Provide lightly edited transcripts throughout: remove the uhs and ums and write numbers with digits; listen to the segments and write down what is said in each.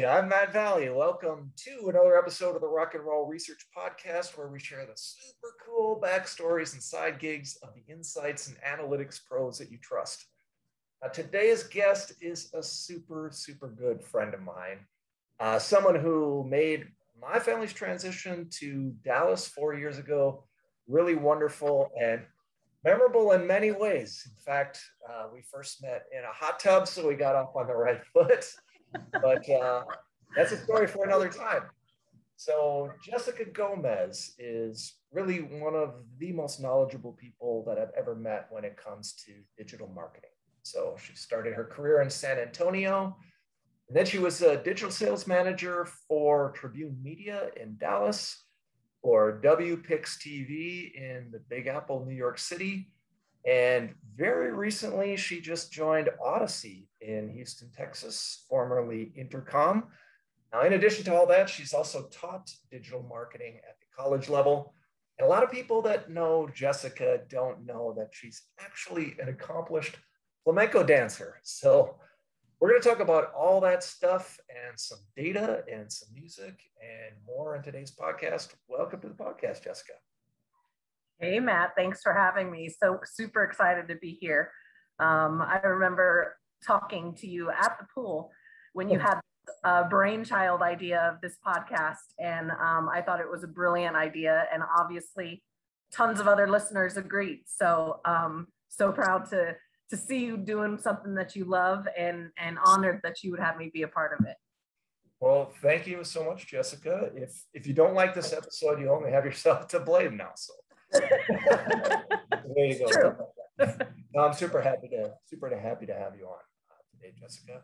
I'm Matt Valley. Welcome to another episode of the Rock and Roll Research Podcast, where we share the super cool backstories and side gigs of the insights and analytics pros that you trust. Today's guest is a super good friend of mine, someone who made my family's transition to Dallas 4 years ago really wonderful and memorable in many ways. In fact, we first met in a hot tub, so we got off on the right foot. But that's a story for another time. So Jessica Gomez is really one of the most knowledgeable people that I've ever met when it comes to digital marketing. So she started her career in San Antonio, and then she was a digital sales manager for Tribune Media in Dallas, for WPix TV in the Big Apple, New York City. And very recently, she just joined Audacy in Houston, Texas, formerly Intercom. Now, in addition to all that, she's also taught digital marketing at the college level. And a lot of people that know Jessica don't know that she's actually an accomplished flamenco dancer. So we're going to talk about all that stuff and some data and some music and more in today's podcast. Welcome to the podcast, Jessica. Hey, Matt, thanks for having me. So super excited to be here. I remember talking to you at the pool when you had a brainchild idea of this podcast. And I thought it was a brilliant idea. And obviously tons of other listeners agreed. So so proud to see you doing something that you love and honored that you would have me be a part of it. Well, thank you so much, Jessica. If you don't like this episode, you only have yourself to blame now. So there you go. True. No, I'm super happy to have you on today, Jessica.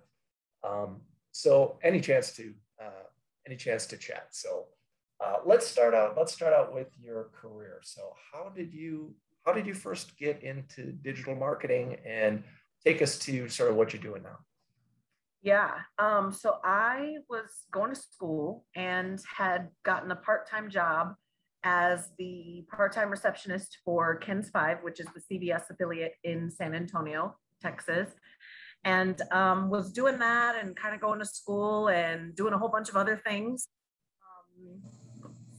So any chance to chat. So let's start out with your career. So how did you first get into digital marketing, and take us to sort of what you're doing now? Yeah. So I was going to school and had gotten a part-time job as the part-time receptionist for KENS 5, which is the CBS affiliate in San Antonio, Texas. And was doing that and kind of going to school and doing a whole bunch of other things,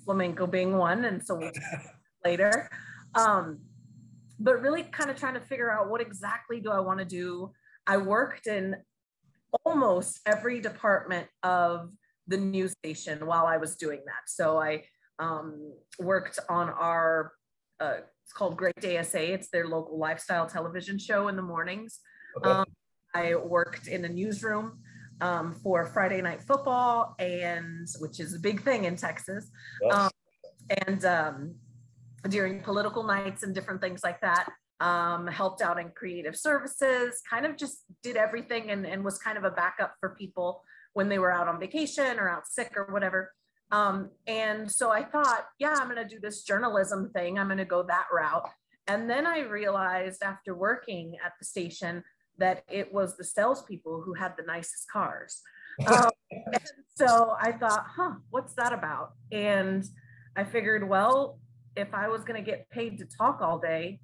flamenco being one, and so we'll later. But really kind of trying to figure out what exactly do I want to do. I worked in almost every department of the news station while I was doing that. So I worked on our, it's called Great Day SA. It's their local lifestyle television show in the mornings. Okay. I worked in a newsroom for Friday Night Football, which is a big thing in Texas. Yes. And during political nights and different things like that, helped out in creative services, kind of just did everything and was kind of a backup for people when they were out on vacation or out sick or whatever. And so I thought, yeah, I'm going to do this journalism thing. I'm going to go that route. And then I realized after working at the station that it was the salespeople who had the nicest cars. And so I thought, what's that about? And I figured, well, if I was going to get paid to talk all day,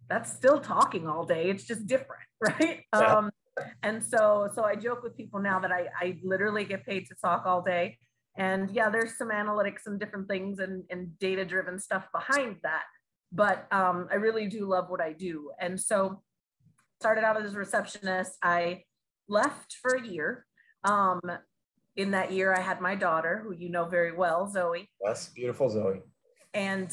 that's still talking all day. It's just different, right? Yeah. And so I joke with people now that I literally get paid to talk all day. And yeah, there's some analytics and different things and data-driven stuff behind that. But I really do love what I do. And so started out as a receptionist. I left for a year. In that year, I had my daughter, who you know very well, Zoe. Yes, beautiful Zoe. And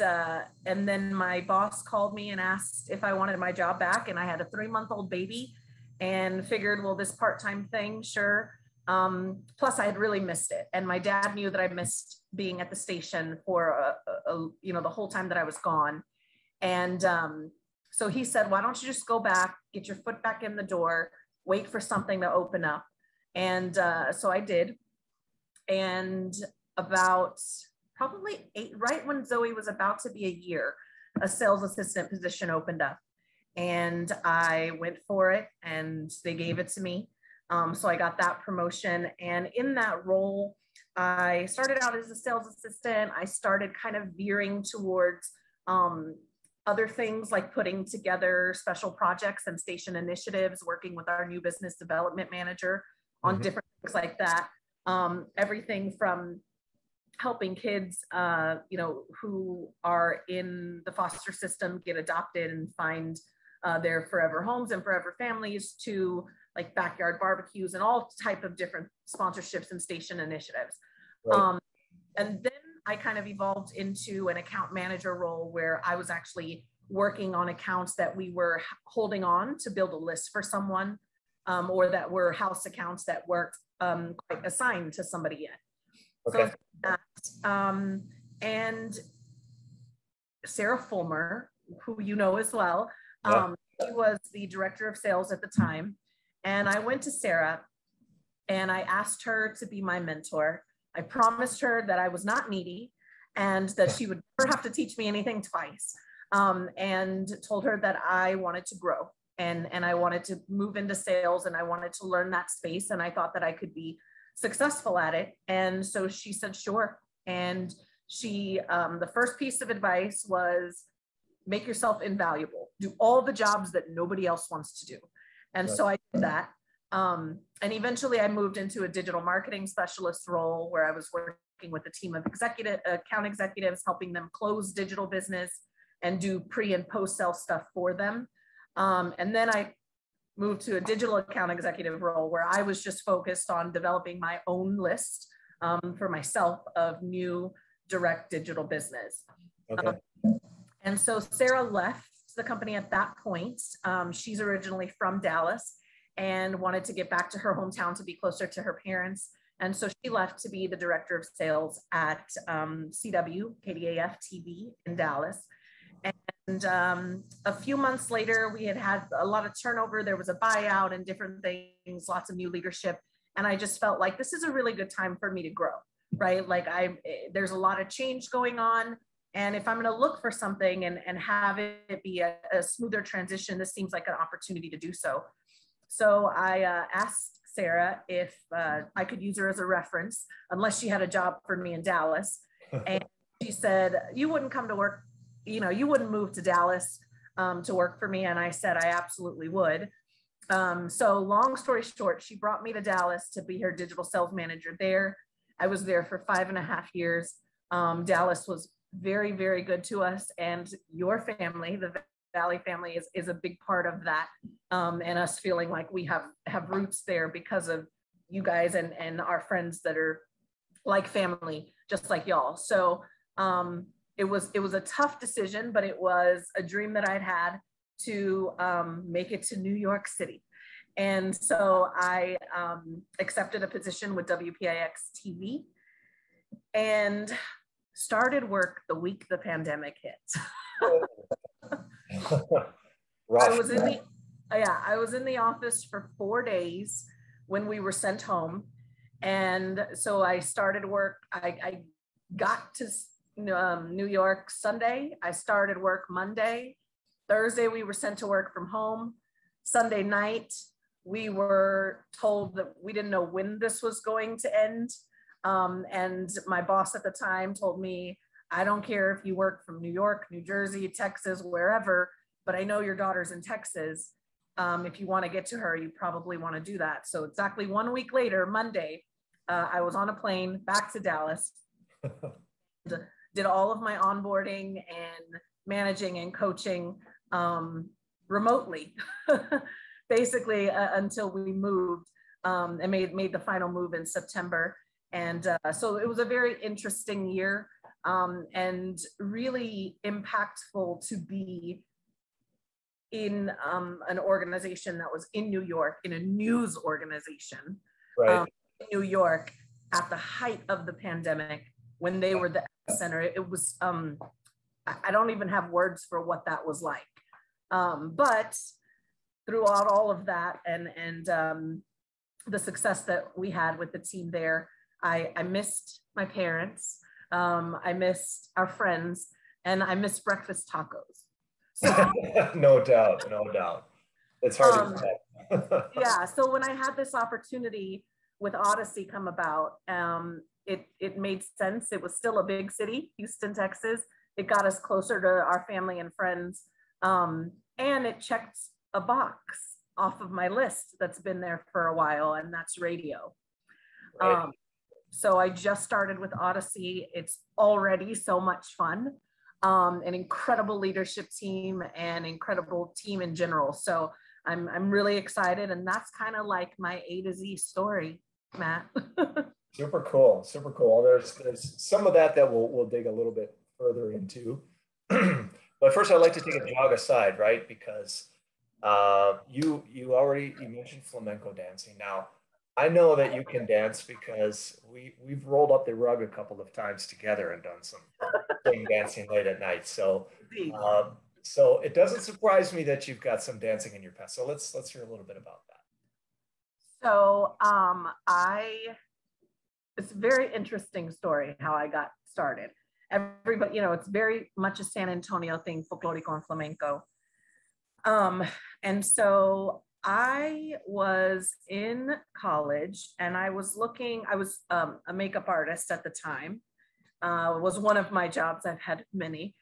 then my boss called me and asked if I wanted my job back. And I had a 3-month-old baby and figured, well, this part-time thing, sure. Plus I had really missed it. And my dad knew that I missed being at the station for the whole time that I was gone. And so he said, why don't you just go back, get your foot back in the door, wait for something to open up. And so I did. And about probably right when Zoe was about to be a year, a sales assistant position opened up. And I went for it and they gave it to me. So I got that promotion. And in that role, I started out as a sales assistant. I started kind of veering towards other things like putting together special projects and station initiatives, working with our new business development manager on different things like that. Everything from helping kids, you know, who are in the foster system get adopted and find their forever homes and forever families, to like backyard barbecues and all type of different sponsorships and station initiatives. Right. And then I kind of evolved into an account manager role where I was actually working on accounts that we were holding on to build a list for someone, or that were house accounts that weren't quite assigned to somebody yet. Okay. So that, and Sarah Fulmer, who you know as well, she was the director of sales at the time. And I went to Sarah and I asked her to be my mentor. I promised her that I was not needy and that she would never have to teach me anything twice. And told her that I wanted to grow and I wanted to move into sales and I wanted to learn that space. And I thought that I could be successful at it. And so she said, sure. And she, the first piece of advice was make yourself invaluable, do all the jobs that nobody else wants to do. And so I did that. And eventually I moved into a digital marketing specialist role where I was working with a team of account executives, helping them close digital business and do pre and post sale stuff for them. And then I moved to a digital account executive role where I was just focused on developing my own list for myself of new direct digital business. Okay. And so Sarah left the company at that point. She's originally from Dallas and wanted to get back to her hometown to be closer to her parents. And so she left to be the director of sales at CW, KDAF TV in Dallas. And a few months later, we had a lot of turnover. There was a buyout and different things, lots of new leadership. And I just felt like this is a really good time for me to grow, right? Like there's a lot of change going on. And if I'm going to look for something and have it be a smoother transition, this seems like an opportunity to do so. So I asked Sarah if I could use her as a reference, unless she had a job for me in Dallas. And she said, you wouldn't come to work, you know, you wouldn't move to Dallas to work for me. And I said, I absolutely would. So long story short, she brought me to Dallas to be her digital sales manager there. I was there for 5.5 years. Dallas was very, very good to us, and your family, the Valley family, is a big part of that, and us feeling like we have roots there because of you guys and our friends that are like family, just like y'all. So it was a tough decision, but it was a dream that I'd had to make it to New York City. And so I accepted a position with WPIX TV and started work the week the pandemic hit. I was in the office for 4 days when we were sent home. And so I started work. I got to New York Sunday. I started work Monday. Thursday, we were sent to work from home. Sunday night, we were told that we didn't know when this was going to end. And my boss at the time told me, I don't care if you work from New York, New Jersey, Texas, wherever, but I know your daughter's in Texas. If you want to get to her, you probably want to do that. So exactly 1 week later, Monday, I was on a plane back to Dallas, did all of my onboarding and managing and coaching remotely, basically until we moved and made the final move in September. And so it was a very interesting year and really impactful to be in an organization that was in New York, in a news organization, right. In New York at the height of the pandemic when they were the epicenter. It was, I don't even have words for what that was like. But throughout all of that and the success that we had with the team there, I missed my parents, I missed our friends, and I missed breakfast tacos. So, no doubt. It's hard to get. Yeah, so when I had this opportunity with Audacy come about, it made sense. It was still a big city, Houston, Texas. it got us closer to our family and friends. And it checked a box off of my list that's been there for a while, and that's radio. Right. So I just started with Audacy. It's already so much fun. An incredible leadership team and incredible team in general. So I'm really excited, and that's kind of like my A to Z story, Matt. Super cool, super cool. There's some of that we'll dig a little bit further into. But first, I'd like to take a jog aside, right? Because you mentioned flamenco dancing. Now, I know that you can dance because we've rolled up the rug a couple of times together and done some dancing late at night. So so it doesn't surprise me that you've got some dancing in your past. So let's hear a little bit about that. So it's a very interesting story how I got started. Everybody, it's very much a San Antonio thing, folklorico and flamenco. And so I was in college and I was a makeup artist at the time. Was one of my jobs. I've had many.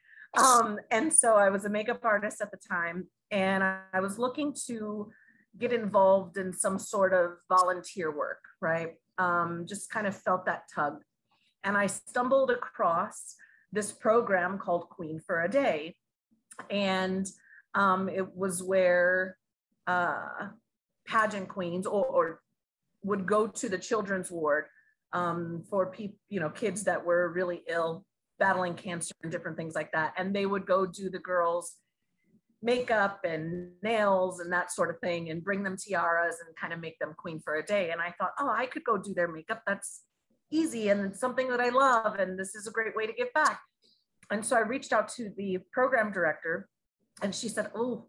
And so I was a makeup artist at the time, and I was looking to get involved in some sort of volunteer work, right? Just kind of felt that tug. And I stumbled across this program called Queen for a Day. And it was where pageant queens or would go to the children's ward for people, kids that were really ill, battling cancer and different things like that. And they would go do the girls' makeup and nails and that sort of thing and bring them tiaras and kind of make them queen for a day. And I thought, oh, I could go do their makeup. That's easy and it's something that I love. And this is a great way to give back. And so I reached out to the program director and she said, oh,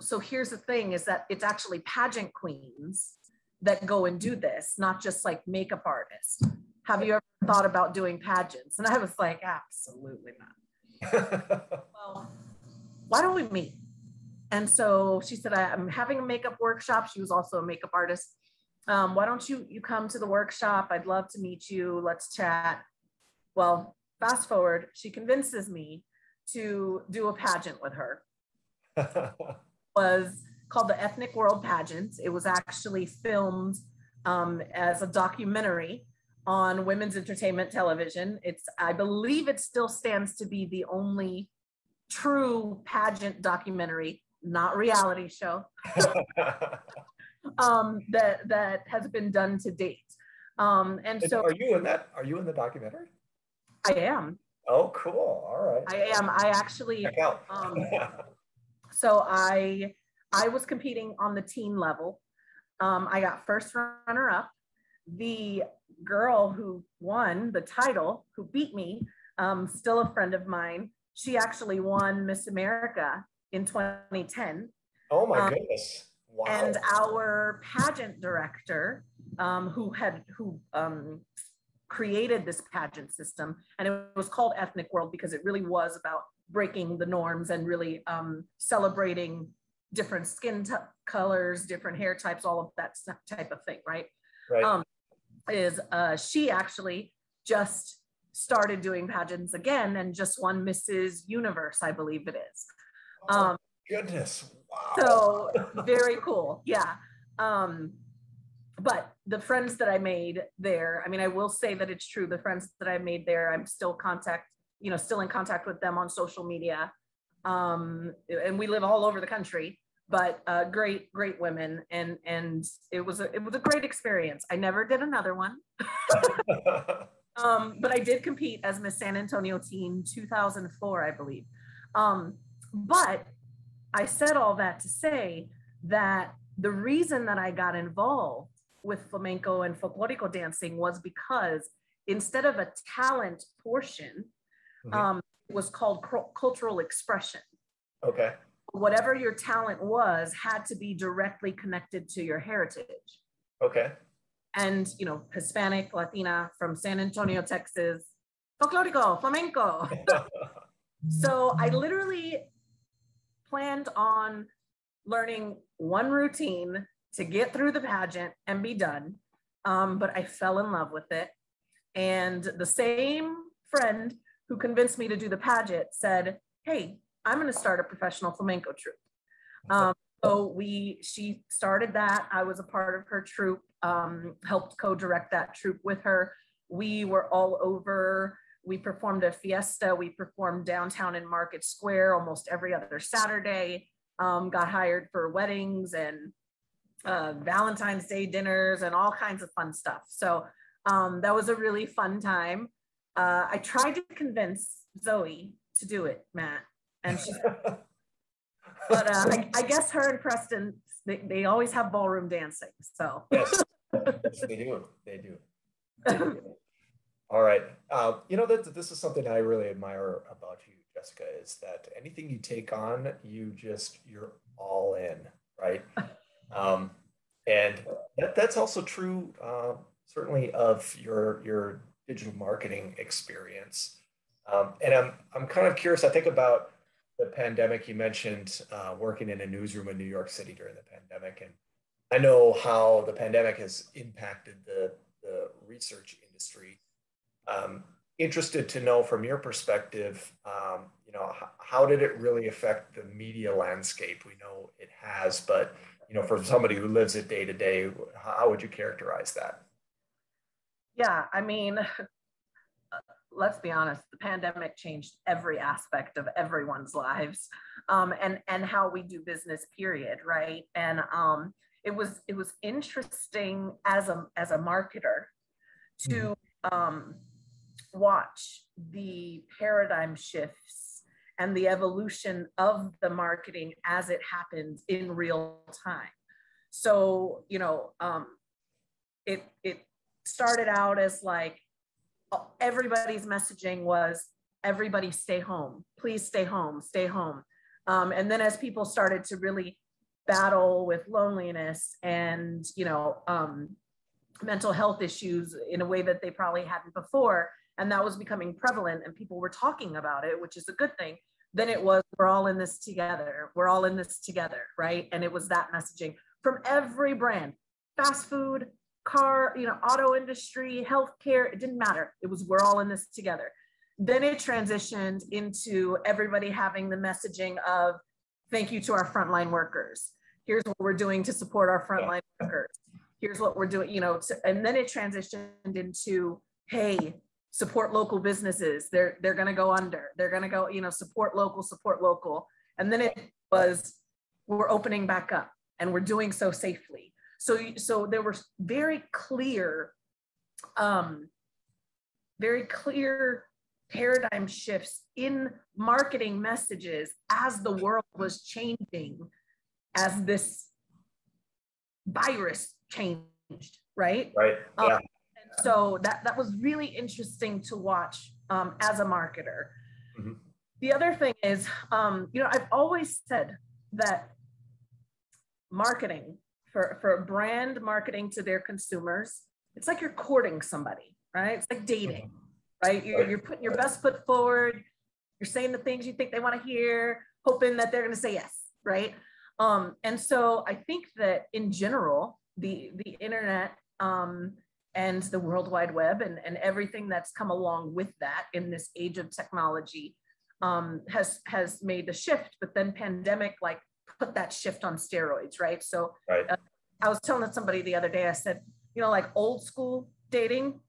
so here's the thing is that it's actually pageant queens that go and do this, not just like makeup artists. Have you ever thought about doing pageants? And I was like, absolutely not. Well, why don't we meet? And so she said, I'm having a makeup workshop. She was also a makeup artist. Why don't you come to the workshop? I'd love to meet you. Let's chat. Well, fast forward, she convinces me to do a pageant with her. Was called the Ethnic World Pageant. It was actually filmed as a documentary on women's entertainment television. I believe it still stands to be the only true pageant documentary, not reality show, that has been done to date. And so are you in that? Are you in the documentary? I am. Oh, cool. All right. I am. I actually, check out. So I was competing on the teen level. I got first runner up. The girl who won the title, who beat me, still a friend of mine, she actually won Miss America in 2010. Oh my goodness. Wow. And our pageant director, who created this pageant system, and it was called Ethnic World because it really was about breaking the norms and really celebrating different skin colors, different hair types, all of that type of thing, right? Right. She actually just started doing pageants again and just won Mrs. Universe, I believe it is. Oh, goodness. Wow. So very cool. Yeah. But the friends that I made there, I mean, I will say that it's true. The friends that I made there, I'm still still in contact with them on social media. And we live all over the country, but great women. And it was a great experience. I never did another one. But I did compete as Miss San Antonio Teen 2004, I believe. But I said all that to say that the reason that I got involved with flamenco and folklorico dancing was because instead of a talent portion, it was called cultural expression. Okay. Whatever your talent was had to be directly connected to your heritage. Okay. And, Hispanic, Latina, from San Antonio, Texas, folklorico, flamenco. So I literally planned on learning one routine to get through the pageant and be done. But I fell in love with it. And the same friend who convinced me to do the pageant, said, hey, I'm going to start a professional flamenco troupe. So she started that. I was a part of her troupe, helped co-direct that troupe with her. We were all over. We performed a fiesta. We performed downtown in Market Square almost every other Saturday. Got hired for weddings and Valentine's Day dinners and all kinds of fun stuff. So that was a really fun time. I tried to convince Zoe to do it, Matt, and she's, but I guess her and Preston, they always have ballroom dancing. So yes, they do. They do. All right. This is something I really admire about you, Jessica, is that anything you take on, you're all in, right? And that's also true, certainly of your digital marketing experience. And I'm kind of curious. I think about the pandemic. You mentioned working in a newsroom in New York City during the pandemic, and I know how the pandemic has impacted the research industry. Interested to know from your perspective, how did it really affect the media landscape? We know it has, but for somebody who lives it day to day, how would you characterize that? Yeah, I mean, let's be honest, the pandemic changed every aspect of everyone's lives, and how we do business, period, right? And it was interesting as a marketer to watch the paradigm shifts and the evolution of the marketing as it happens in real time. So, it started out as like everybody's messaging was, everybody stay home, please stay home, stay home. And then as people started to really battle with loneliness and, mental health issues in a way that they probably hadn't before, and that was becoming prevalent and people were talking about it, which is a good thing, then it was, we're all in this together. We're all in this together, right? And it was that messaging from every brand, fast food, car, auto industry, healthcare, it didn't matter. It was, we're all in this together. Then it transitioned into everybody having the messaging of, thank you to our frontline workers. Here's what we're doing to support our frontline workers. Here's what we're doing, and then it transitioned into, hey, support local businesses. They're going to go under. They're going to go, support local. And then it was, we're opening back up and we're doing so safely. So there were very clear paradigm shifts in marketing messages as the world was changing, as this virus changed, right? Right. Yeah. And so that was really interesting to watch as a marketer. Mm-hmm. The other thing is, I've always said that marketing for brand marketing to their consumers, it's like you're courting somebody, right? It's like dating, right? You're putting your best foot forward. You're saying the things you think they want to hear, hoping that they're going to say yes, right? And so I think that in general, the internet and the World Wide Web and everything that's come along with that in this age of technology has made the shift. But then pandemic put that shift on steroids, right? So right. I was telling somebody the other day, I said, like old school dating,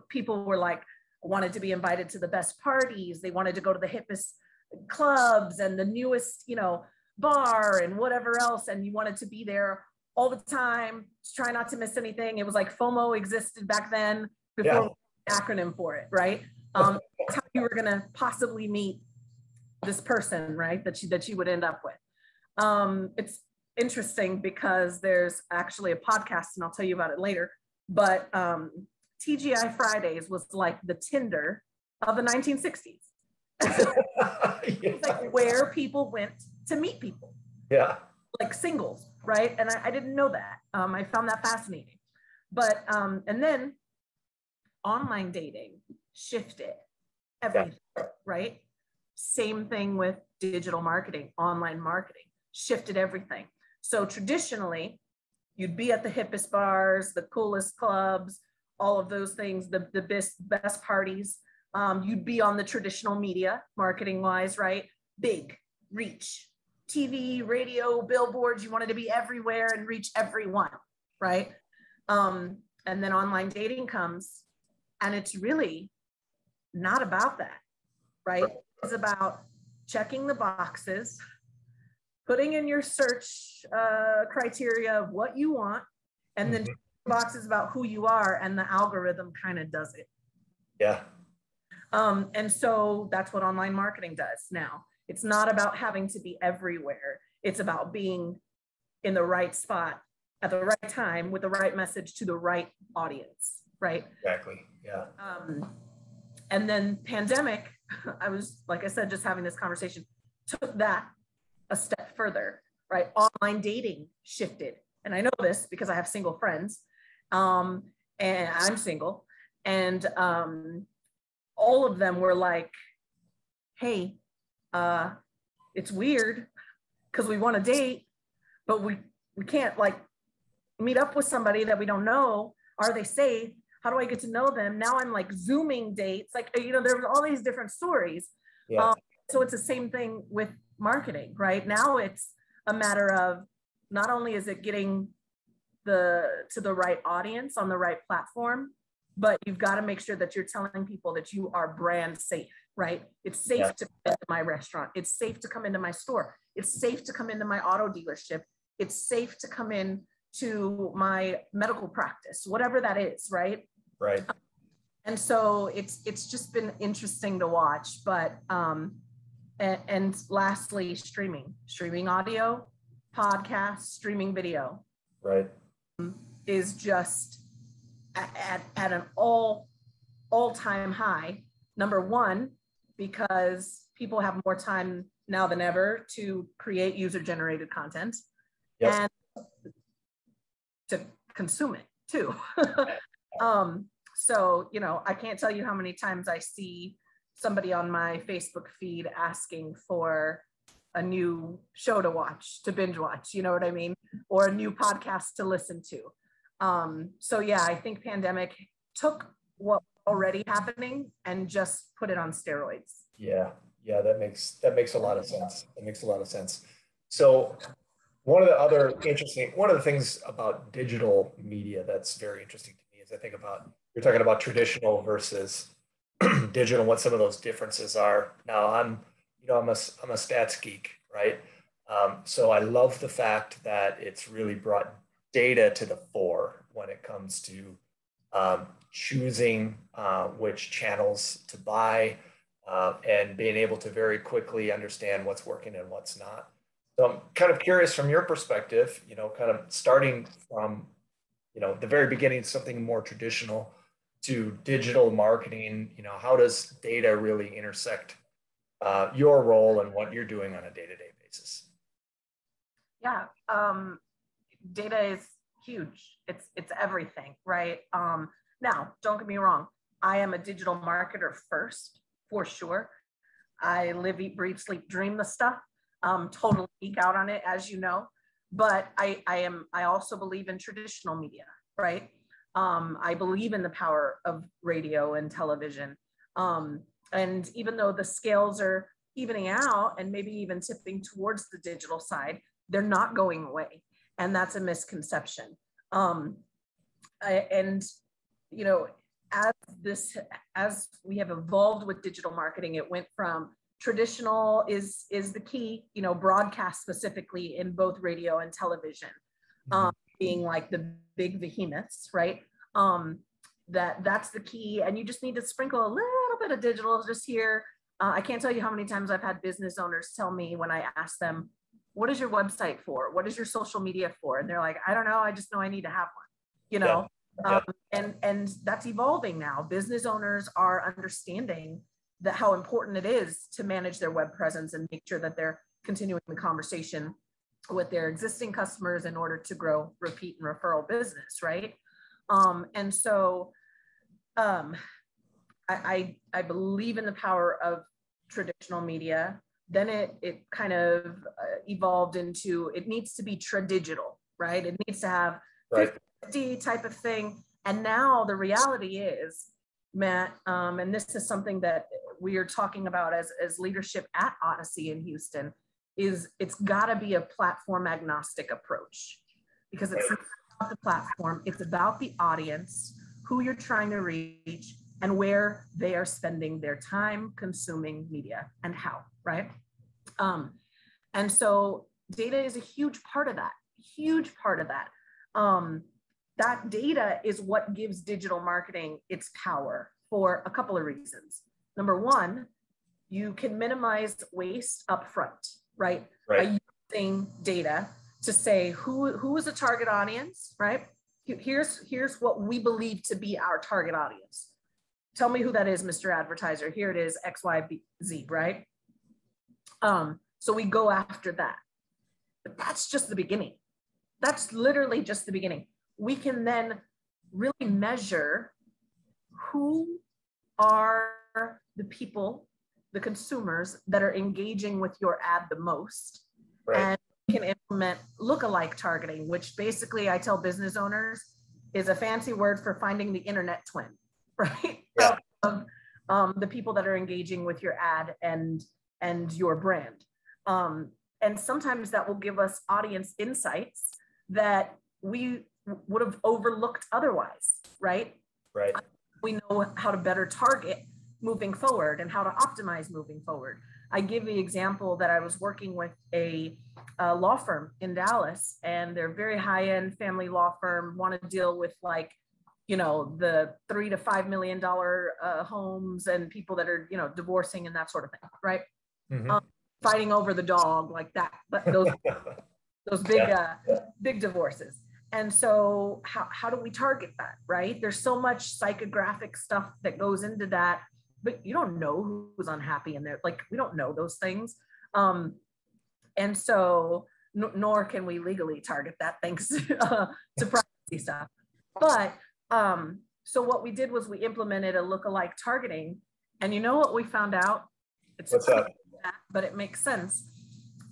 people were wanted to be invited to the best parties. They wanted to go to the hippest clubs and the newest, bar and whatever else. And you wanted to be there all the time to try not to miss anything. It was like FOMO existed back then before the acronym for it, right? That's how you were going to possibly meet this person, right? That you would end up with. It's interesting because there's actually a podcast, and I'll tell you about it later, but TGI Fridays was like the Tinder of the 1960s. It's like where people went to meet people. Yeah. Like singles, right? And I didn't know that. I found that fascinating. But, and then online dating shifted everything, right? Same thing with digital marketing, online marketing, shifted everything. So traditionally, you'd be at the hippest bars, the coolest clubs, all of those things, the best parties. You'd be on the traditional media, marketing wise, right? Big reach, TV, radio, billboards. You wanted to be everywhere and reach everyone, right? And then online dating comes, and it's really not about that, right? It's about checking the boxes, putting in your search criteria of what you want, and then boxes about who you are, and the algorithm kind of does it. Yeah. And so that's what online marketing does now. It's not about having to be everywhere. It's about being in the right spot at the right time with the right message to the right audience, right? Exactly. Yeah. And then pandemic, I was, like I said, just having this conversation, took that a step further, right? Online dating shifted. And I know this because I have single friends, and I'm single. And all of them were like, hey, it's weird because we want to date, but we can't like meet up with somebody that we don't know. Are they safe? How do I get to know them? Now I'm like Zooming dates. Like, you know, there's all these different stories. Yeah. So it's the same thing with marketing, right? Now it's a matter of not only is it getting to the right audience on the right platform, but you've got to make sure that you're telling people that you are brand safe, right? It's safe to come into my restaurant. It's safe to come into my store. It's safe to come into my auto dealership. It's safe to come in to my medical practice, whatever that is, right? Right. And so it's just been interesting to watch. But and lastly, streaming audio, podcast, streaming video, right, is just at an all-time high. Number one, because people have more time now than ever to create user-generated content and to consume it too. So, you know, I can't tell you how many times I see somebody on my Facebook feed asking for a new show to watch, to binge watch, you know what I mean? Or a new podcast to listen to. So yeah, I think pandemic took what was already happening and just put it on steroids. Yeah, that makes a lot of sense. That makes a lot of sense. So one of the things about digital media that's very interesting to me is I think about, you're talking about traditional versus digital, what some of those differences are. Now I'm a stats geek, right? So I love the fact that it's really brought data to the fore when it comes to choosing which channels to buy and being able to very quickly understand what's working and what's not. So I'm kind of curious from your perspective, you know, kind of starting from, you know, the very beginning, something more traditional to digital marketing, you know, how does data really intersect your role and what you're doing on a day-to-day basis? Yeah, data is huge. It's everything, right? Now, don't get me wrong. I am a digital marketer first, for sure. I live, eat, breathe, sleep, dream the stuff. Totally geek out on it, as you know. But I also believe in traditional media, right? I believe in the power of radio and television. And even though the scales are evening out and maybe even tipping towards the digital side, they're not going away. And that's a misconception. And, you know, as we have evolved with digital marketing, it went from traditional is the key, you know, broadcast specifically in both radio and television, being like the big behemoths, right? That's the key. And you just need to sprinkle a little bit of digital just here. I can't tell you how many times I've had business owners tell me when I ask them, what is your website for? What is your social media for? And they're like, I don't know. I just know I need to have one, you know? And that's evolving now. Business owners are understanding that how important it is to manage their web presence and make sure that they're continuing the conversation with their existing customers in order to grow repeat and referral business, right? And so I believe in the power of traditional media. Then it kind of evolved into, it needs to be tradigital, right? It needs to have 50 type of thing. And now the reality is Matt, and this is something that we are talking about as leadership at Audacy in Houston, is it's got to be a platform agnostic approach, because it's not about the platform, it's about the audience, who you're trying to reach, and where they are spending their time consuming media and how, right? And so data is a huge part of that, huge part of that. That data is what gives digital marketing its power for a couple of reasons. Number one, you can minimize waste upfront, right? By using data to say who is a target audience, right? Here's what we believe to be our target audience. Tell me who that is, Mr. Advertiser. Here it is, XYZ, right? So we go after that. But that's just the beginning. That's literally just the beginning. We can then really measure who are the people, the consumers that are engaging with your ad the most. And we can implement lookalike targeting, which basically I tell business owners is a fancy word for finding the internet twin, right? Yeah. Of the people that are engaging with your ad and your brand. And sometimes that will give us audience insights that we would have overlooked otherwise, right? Right. We know how to better target moving forward and how to optimize moving forward. I give the example that I was working with a law firm in Dallas, and they're very high-end family law firm, want to deal with like, you know, the $3 to $5 million homes and people that are, you know, divorcing and that sort of thing, right? Mm-hmm. Fighting over the dog, like that, but those big, big divorces. And so how do we target that, right? There's so much psychographic stuff that goes into that, but you don't know who's unhappy in there. Like, we don't know those things. And so, nor can we legally target that thanks to privacy stuff. But so what we did was we implemented a lookalike targeting. And you know what we found out? What's that? But it makes sense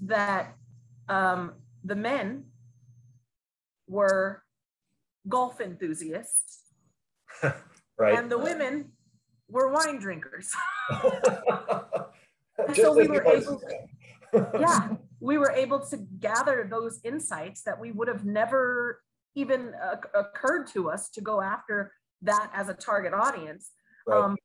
that the men were golf enthusiasts, right? And the women were wine drinkers. So we were able to, we were able to gather those insights that we would have never even occurred to us to go after that as a target audience, the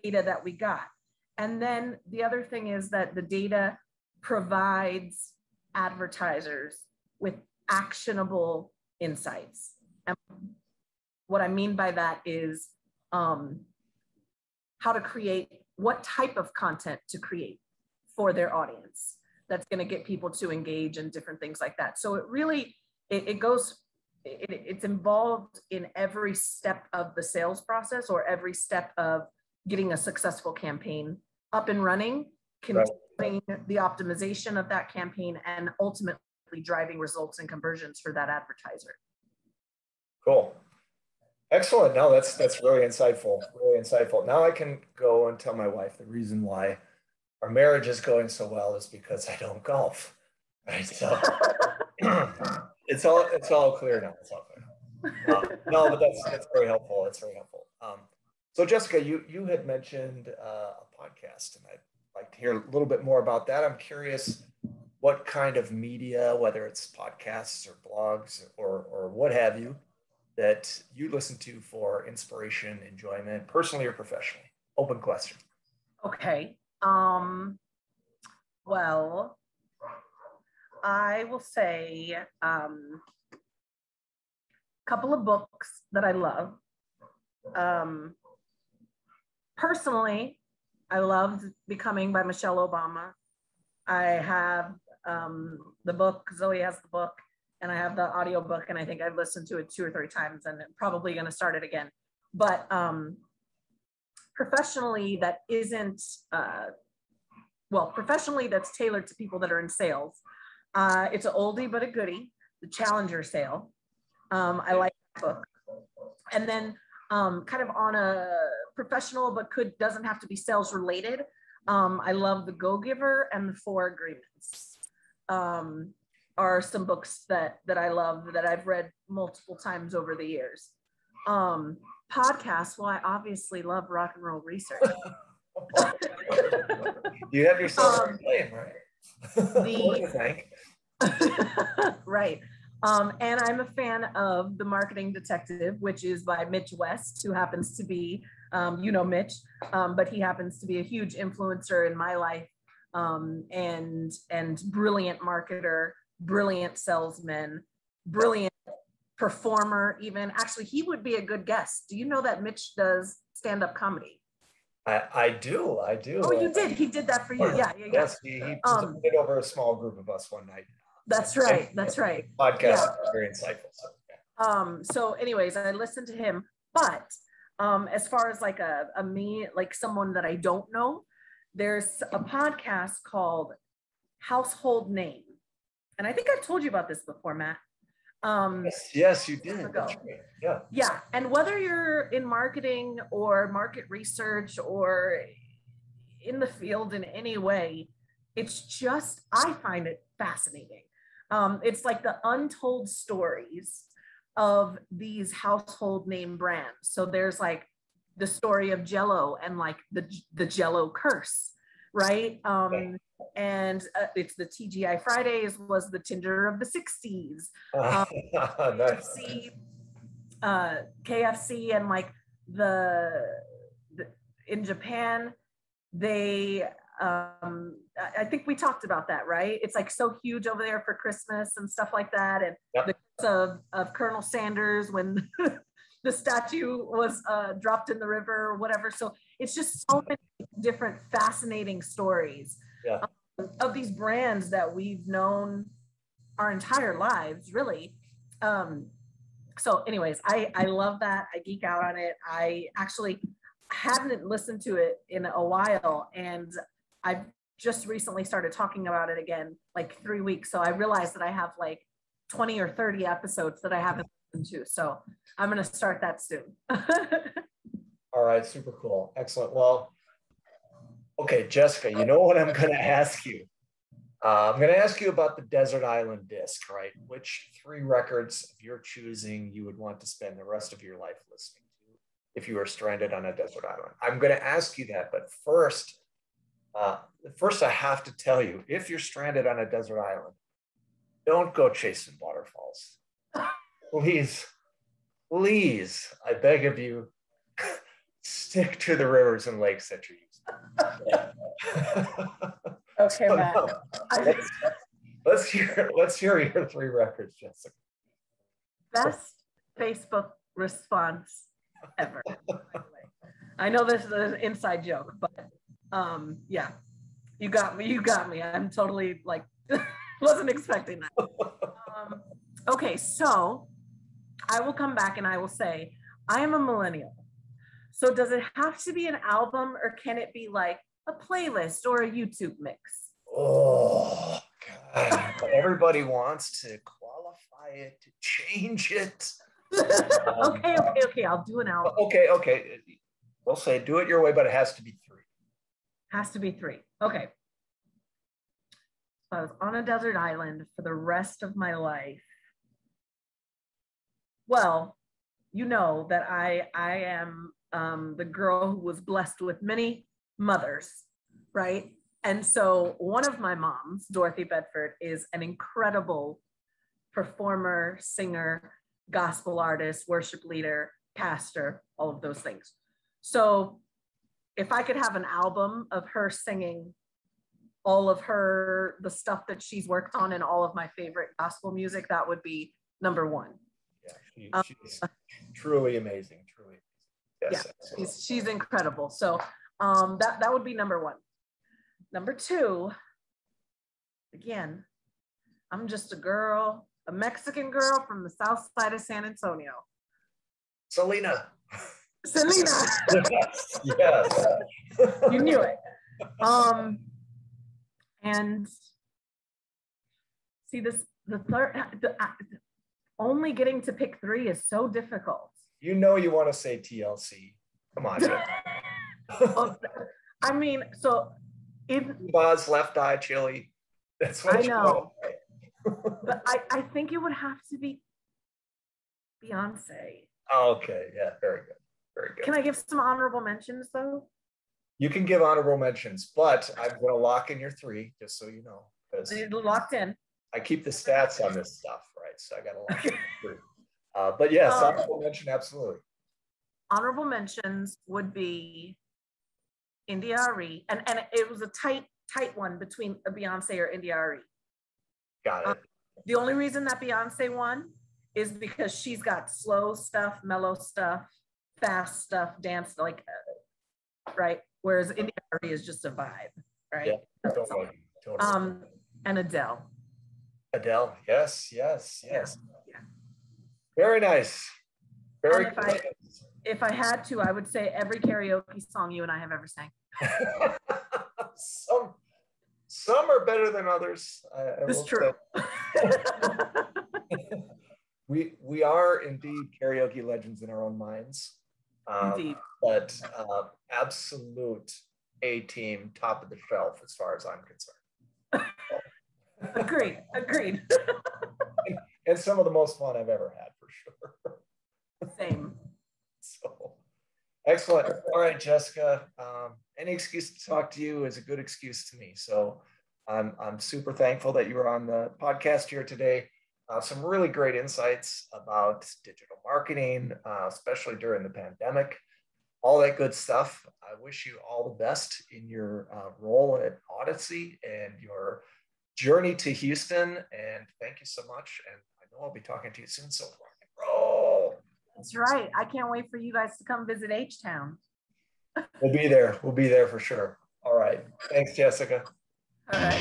data that we got. And then the other thing is that the data provides advertisers with actionable insights. And what I mean by that is how to create, what type of content to create for their audience that's going to get people to engage and different things like that. So it really, it's involved in every step of the sales process, or every step of getting a successful campaign up and running, continuing the optimization of that campaign, and ultimately driving results and conversions for that advertiser. Cool. Excellent. No, that's really insightful. Really insightful. Now I can go and tell my wife the reason why our marriage is going so well is because I don't golf. Right. So it's all clear now. It's all clear. No, but that's very helpful. That's very helpful. So Jessica, you had mentioned a podcast, and I'd like to hear a little bit more about that. I'm curious what kind of media, whether it's podcasts or blogs or what have you, that you listen to for inspiration, enjoyment, personally or professionally? Open question. Okay. Well, I will say a couple of books that I love. Personally, I loved Becoming by Michelle Obama. I have the book, Zoe has the book, and I have the audio book, and I think I've listened to it 2 or 3 times, and I'm probably going to start it again. But professionally, that isn't, professionally, that's tailored to people that are in sales. It's an oldie but a goodie, The Challenger Sale. I like that book. And then kind of on a professional, but doesn't have to be sales related, I love The Go-Giver and The 4 Agreements. Are some books that I love, that I've read multiple times over the years. podcast? Well, I obviously love rock and roll research. You have yourself a claim, right? Right. And I'm a fan of The Marketing Detective, which is by Mitch West, who happens to be, Mitch, but he happens to be a huge influencer in my life, and brilliant marketer, brilliant salesman, brilliant performer even. Actually, he would be a good guest. Do you know that Mitch does stand-up comedy? I do. Oh, you did. He did that for you. Yeah. Yes, he presented over a small group of us one night. That's right. Podcast is very insightful. So anyways, I listened to him, but as far as like like someone that I don't know, there's a podcast called Household Name. And I think I've told you about this before, Matt. Yes, you did. That's right. Yeah. And whether you're in marketing or market research or in the field in any way, it's just, I find it fascinating. It's like the untold stories of these household name brands. So there's like the story of Jello and like the Jello curse, right? And it's the TGI Fridays was the Tinder of the 60s. Nice. KFC and like the in Japan, they I think we talked about that, right? It's like so huge over there for Christmas and stuff like that. And the case of Colonel Sanders when the statue was dropped in the river or whatever. So it's just so many different fascinating stories of these brands that we've known our entire lives, really. So anyways, I love that. I geek out on it. I actually hadn't listened to it in a while, and I've just recently started talking about it again, like 3 weeks. So I realized that I have like 20 or 30 episodes that I haven't listened to. So I'm going to start that soon. All right. Super cool. Excellent. Well, okay, Jessica, you know what I'm going to ask you? I'm going to ask you about the Desert Island Disc, right? Which 3 records of your choosing you would want to spend the rest of your life listening to if you were stranded on a desert island? I'm going to ask you that, but first I have to tell you, if you're stranded on a desert island, don't go chasing waterfalls. Please, I beg of you, stick to the rivers and lakes that you're using. Okay, Matt. Let's hear your 3 records, Jessica. Best Facebook response ever. I know this is an inside joke, but yeah, you got me. I'm totally like wasn't expecting that. Okay, so I will come back and I will say I am a millennial. So does it have to be an album, or can it be like a playlist or a YouTube mix? Oh God! Everybody wants to qualify it, to change it. Okay. I'll do an album. Okay. We'll say do it your way, but it has to be 3. Has to be 3. Okay. So I was on a desert island for the rest of my life. Well, you know that I am the girl who was blessed with many mothers, right? And so one of my moms, Dorothy Bedford, is an incredible performer, singer, gospel artist, worship leader, pastor, all of those things. So if I could have an album of her singing all of the stuff that she's worked on and all of my favorite gospel music, that would be number 1. Yeah, she's truly amazing. Truly. Yes, yeah, she's incredible. So that would be number 1. Number 2, again, I'm just a Mexican girl from the south side of San Antonio. Selena. Yes. You knew it. And see, only getting to pick 3 is so difficult. You know you want to say TLC. Come on. I mean, so Buzz, Left Eye, Chili. That's what I know. But I think it would have to be Beyonce. Okay, yeah, very good. Very good. Can I give some honorable mentions though? You can give honorable mentions, but I'm going to lock in your 3, just so you know. You're locked in. I keep the stats on this stuff, right? So I got to lock in 3. But yes, honorable mention, absolutely. Honorable mentions would be India Arie, and it was a tight one between a Beyonce or India Arie. Got it. The only reason that Beyonce won is because she's got slow stuff, mellow stuff, fast stuff, dance, like, right? Whereas India Arie is just a vibe, right? Yeah, totally. And Adele. Adele, yes. Yeah. Very nice. Very good. If I had to, I would say every karaoke song you and I have ever sang. Some are better than others. It's true. we are indeed karaoke legends in our own minds. Indeed. But absolute A-team, top of the shelf as far as I'm concerned. Agreed. And some of the most fun I've ever had, for sure. Same. So excellent. All right, Jessica. Any excuse to talk to you is a good excuse to me. So I'm super thankful that you were on the podcast here today. Some really great insights about digital marketing, especially during the pandemic, all that good stuff. I wish you all the best in your role at Audacy and your journey to Houston. And thank you so much. And I know I'll be talking to you soon. So rock and roll. That's right. I can't wait for you guys to come visit H-Town. We'll be there. We'll be there for sure. All right. Thanks, Jessica. All right.